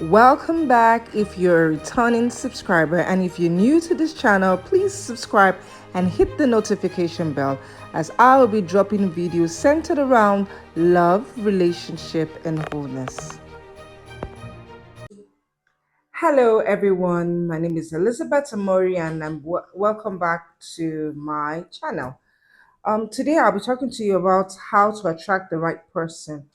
Welcome back if you're a returning subscriber, and if you're new to this channel, please subscribe and hit the notification bell as I will be dropping videos centered around love, relationship, and wholeness. Hello, everyone. My name is Elizabeth Amori, and welcome back to my channel. Today I'll be talking to you about how to attract the right person.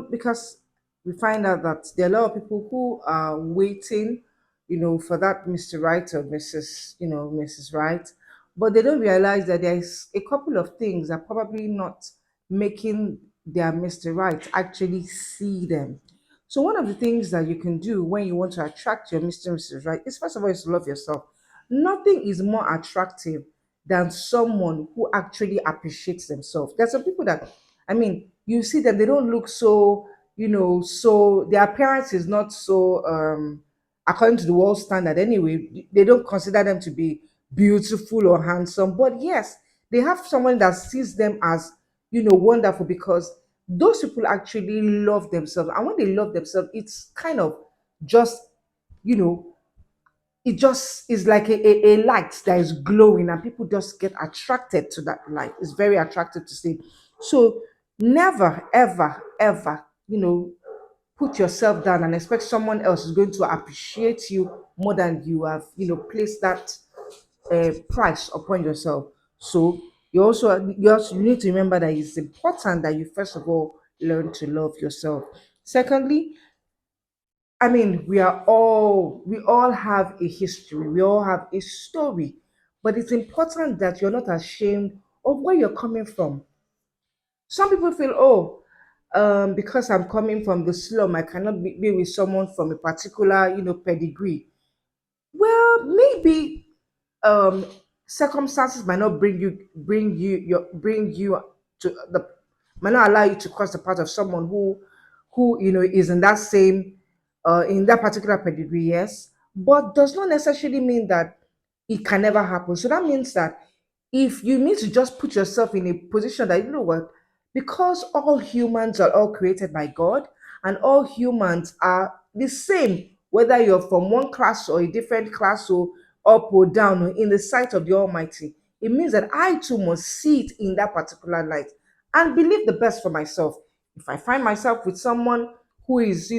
Because we find out that there are a lot of people who are waiting, for that Mr. Right or Mrs. Right, but they don't realize that there's a couple of things that probably not making their Mr. Right actually see them. So one of the things that you can do when you want to attract your Mr. and Mrs. Right is first of all is to love yourself. Nothing is more attractive than someone who actually appreciates themselves. There's some people that, you see them, they don't look so, so their appearance is not so, according to the world standard anyway. They don't consider them to be beautiful or handsome, but yes, they have someone that sees them as, wonderful because those people actually love themselves. And when they love themselves, it's kind of just, you know, it just is like a light that is glowing and people just get attracted to that light. It's very attractive to see. So never, ever, ever, put yourself down and expect someone else is going to appreciate you more than you have, placed that price upon yourself. So you need to remember that it's important that you first of all learn to love yourself. Secondly, we all have a history, we all have a story, but it's important that you're not ashamed of where you're coming from. Some people feel, oh, because I'm coming from the slum, I cannot be with someone from a particular, pedigree. Well, maybe um circumstances might not bring you to the might not allow you to cross the path of someone who is in that particular pedigree, yes, but does not necessarily mean that it can never happen. So that means that if you need to just put yourself in a position that, you know what, because all humans are all created by God and all humans are the same, whether you're from one class or a different class or up or down or in the sight of the Almighty, it means that I too must see it in that particular light and believe the best for myself. If I find myself with someone who is,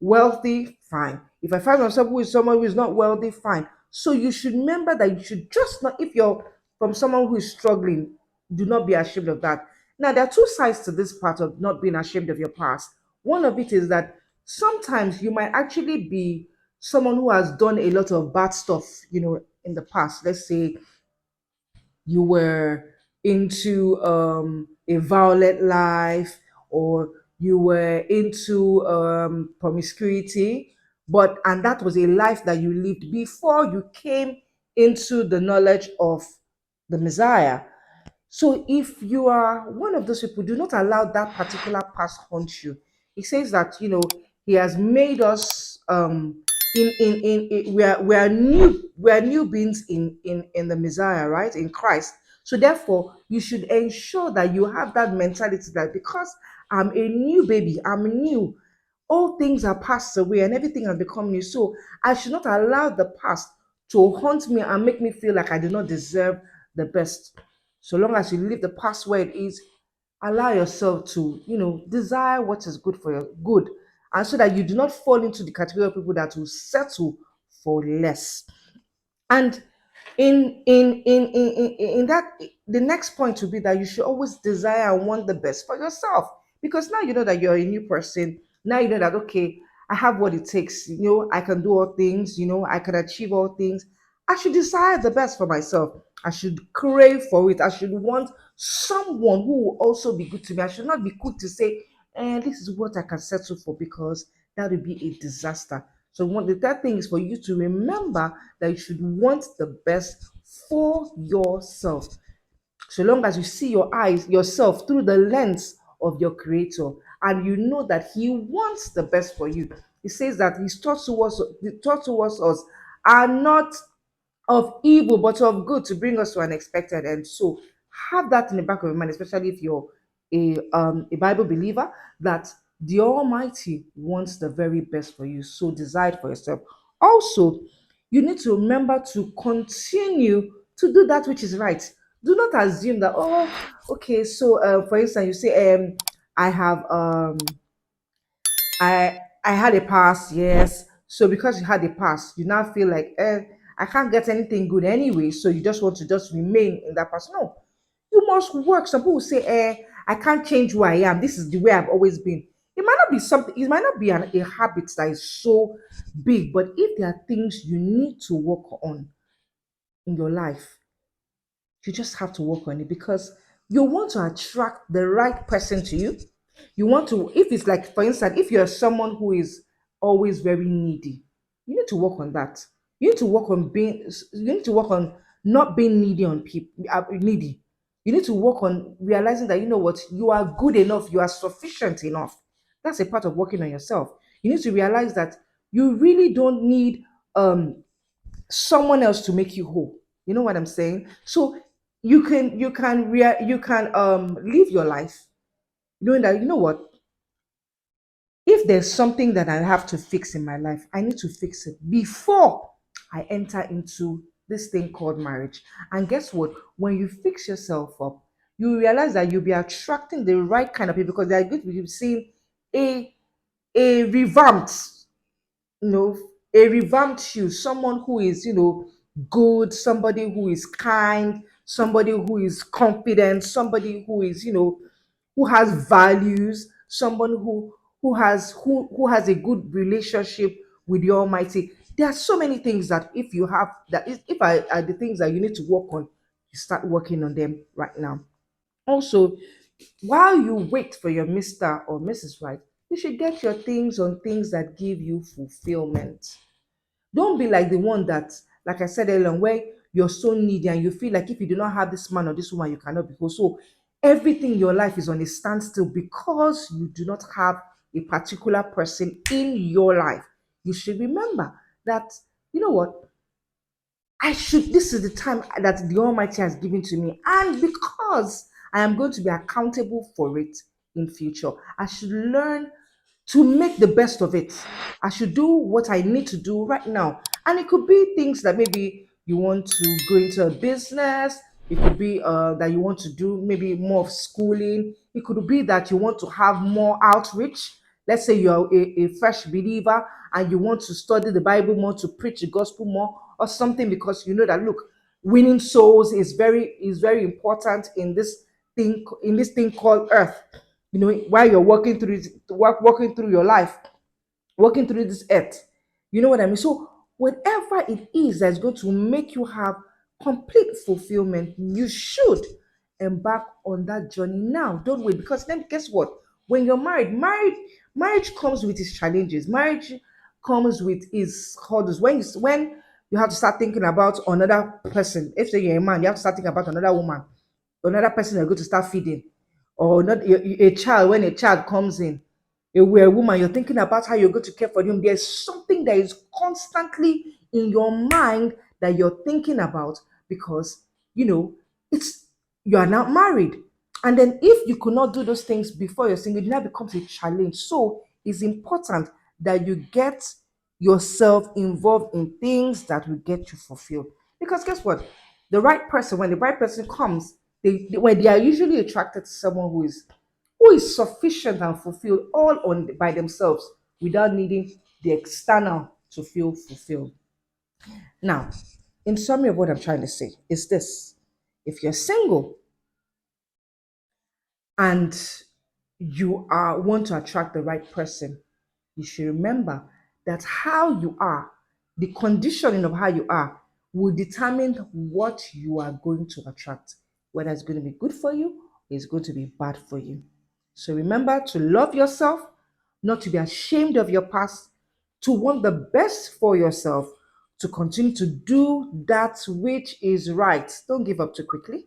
wealthy, fine. If I find myself with someone who is not wealthy, fine. So you should remember that you should just not, if you're from someone who is struggling, do not be ashamed of that. Now, there are two sides to this part of not being ashamed of your past. One of it is that sometimes you might actually be someone who has done a lot of bad stuff, in the past. Let's say you were into a violent life, or you were into promiscuity, and that was a life that you lived before you came into the knowledge of the Messiah. So if you are one of those people, do not allow that particular past haunt you. He says that, he has made us we are new beings in the Messiah, right? In Christ. So therefore, you should ensure that you have that mentality that because I'm a new baby, I'm new, all things are passed away and everything has become new. So I should not allow the past to haunt me and make me feel like I do not deserve the best. So long as you leave the past where it is, allow yourself to, desire what is good for your good. And so that you do not fall into the category of people that will settle for less. And in that, the next point will be that you should always desire and want the best for yourself, because now you know that you're a new person. Now you know that, okay, I have what it takes, I can do all things, I can achieve all things. I should desire the best for myself. I should crave for it. I should want someone who will also be good to me. I should not be quick to say, this is what I can settle for, because that would be a disaster. So the third thing is for you to remember that you should want the best for yourself. So long as you see yourself through the lens of your creator, and you know that he wants the best for you. He says that his thoughts towards us are not of evil but of good, to bring us to an expected end. So have that in the back of your mind, especially if you're a Bible believer, that The Almighty wants the very best for you, so decide for yourself. Also, you need to remember to continue to do that which is right. Do not assume that, oh, okay, so for instance, you say, I have I had a past, yes. So because you had a past, you now feel like, I can't get anything good anyway. So you just want to just remain in that past. No, you must work. Some people say, I can't change who I am. This is the way I've always been. It might not be something. It might not be a habit that is so big. But if there are things you need to work on in your life, you just have to work on it because you want to attract the right person to you. You want to, if it's like, for instance, if you're someone who is always very needy, you need to work on that. You need to work on being, you need to work on not being needy on people, needy. You need to work on realizing that, you know what, you are good enough, you are sufficient enough. That's a part of working on yourself. You need to realize that you really don't need someone else to make you whole. You know what I'm saying? So you can live your life knowing that, you know what, if there's something that I have to fix in my life, I need to fix it before I enter into this thing called marriage. And guess what? When you fix yourself up, you realize that you'll be attracting the right kind of people because they're going to be seeing a a revamped, you know, a revamped you, someone who is, good, somebody who is kind, somebody who is confident, somebody who is, who has values, someone who has a good relationship with the Almighty. There are so many things that if you have that if I are the things that you need to work on, you start working on them right now. Also, while you wait for your Mr. or Mrs. Right, you should get your things on things that give you fulfillment. Don't be like the one that, like I said earlier, where you're so needy and you feel like if you do not have this man or this woman, you cannot be whole. So everything in your life is on a standstill because you do not have a particular person in your life. You should remember that, you know what, this is the time that the Almighty has given to me. And because I am going to be accountable for it in future, I should learn to make the best of it. I should do what I need to do right now. And it could be things that maybe you want to go into a business. It could be that you want to do maybe more of schooling. It could be that you want to have more outreach. Let's say you're a fresh believer and you want to study the Bible more, to preach the gospel more, or something because you know that, look, winning souls is very important in this thing called earth. While you're walking through your life, walking through this earth. You know what I mean? So whatever it is that's going to make you have complete fulfillment, you should embark on that journey now. Don't wait, because then guess what? When you're marriage comes with its challenges. Marriage comes with its hurdles. When you have to start thinking about another person. If say you're a man, you have to start thinking about another woman, another person you're going to start feeding, or not a child. When a child comes in, a woman, you're thinking about how you're going to care for them. There's something that is constantly in your mind that you're thinking about because you know it's you are now married. And then if you could not do those things before you're single, it now becomes a challenge. So it's important that you get yourself involved in things that will get you fulfilled. Because guess what? When the right person comes, when they are usually attracted to someone who is sufficient and fulfilled all on by themselves without needing the external to feel fulfilled. Now, in summary of what I'm trying to say is this: if you're single and you are want to attract the right person, you should remember that how you are, the conditioning of how you are, will determine what you are going to attract, whether it's going to be good for you or it's going to be bad for you. So remember to love yourself, not to be ashamed of your past, to want the best for yourself, to continue to do that which is right. Don't give up too quickly,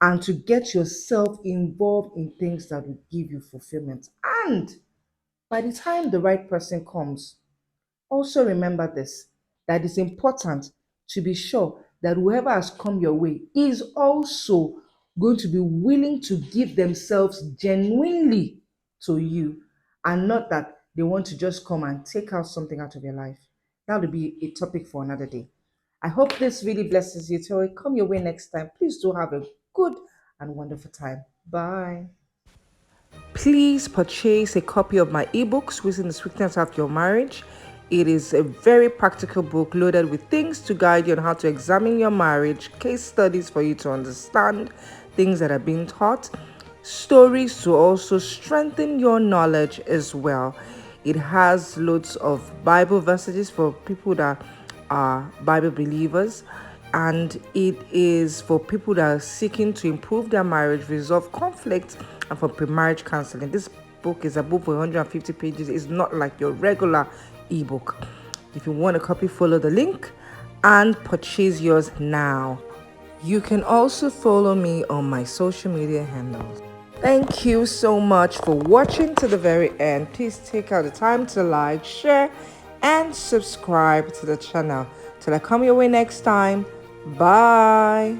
and to get yourself involved in things that will give you fulfillment. And by the time the right person comes, also remember this, that it's important to be sure that whoever has come your way is also going to be willing to give themselves genuinely to you. and not that they want to just come and take out something out of your life. That would be a topic for another day. I hope this really blesses you. Till I come your way next time, please do have a good and wonderful time. Bye. Please purchase a copy of my ebook, Squeezing the Sweetness Out of Your Marriage. It is a very practical book loaded with things to guide you on how to examine your marriage, case studies for you to understand things that are being taught, stories to also strengthen your knowledge as well. It has loads of Bible verses for people that are Bible believers, and it is for people that are seeking to improve their marriage, resolve conflict, and for pre-marriage counseling. This book is above 150 pages. It's not like your regular ebook. If you want a copy, follow the link and purchase yours now. You can also follow me on my social media handles. Thank you so much for watching to the very end. Please take out the time to like, share, and subscribe to the channel. Till I come your way next time. Bye.